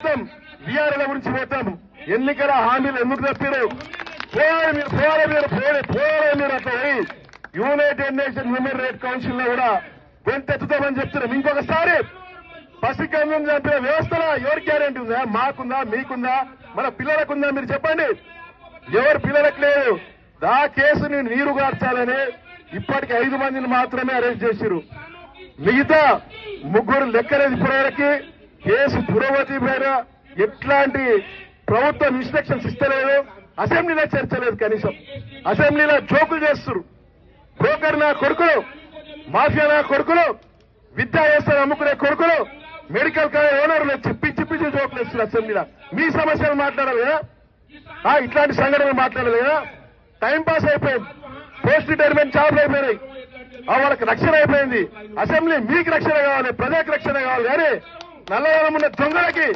వీఆర్ఎల గురించి పోతాం. ఎన్నికల హామీలు ఎందుకు తప్పారు? పోయాలి మీరు అట్లా పోయి United nation human rights council లో కూడా గొంతెత్తుతామని చెప్తున్నాం. ఇంకొకసారి పసికందం చంపిన వ్యవస్థలో ఎవరి గ్యారెంటీ ఉందా? మాకుందా, మీకుందా, మన పిల్లలకుందా? మీరు చెప్పండి. ఎవరు పిల్లలకు లేదు. ఆ కేసుని నీరు గార్చాలని ఇప్పటికి 5 మందిని మాత్రమే అరెస్ట్ చేశారు. మిగతా 3 లెక్కలేదు. ఇప్పటివరకు కేసు పురోగతి పైన ఎట్లాంటి ప్రభుత్వం ఇన్స్ట్రక్షన్స్ ఇస్తలేదు. అసెంబ్లీలో చర్చ లేదు. కనీసం అసెంబ్లీలో జోకులు చేస్తారు. బ్రోకర్ నా కొడుకులు, మాఫియా నా కొడుకులు, విద్యా వ్యవస్థను అమ్ముకునే కొడుకులు, మెడికల్ కాలేజ్ ఓనర్లు పిచ్చి పిచ్చి జోకులు ఇస్తారు అసెంబ్లీలో. మీ సమస్యలు మాట్లాడాలి కదా, ఇట్లాంటి సంఘటనలు మాట్లాడాలి కదా. టైంపాస్ అయిపోయింది. పోస్ట్ రిటైర్మెంట్ జాబ్లు అయిపోయినాయి. వాళ్ళకి రక్షణ అయిపోయింది. అసెంబ్లీ మీకు రక్షణ కావాలి, ప్రజలకు రక్షణ కావాలి. కానీ నల్లవరం ఉన్న దొంగలకి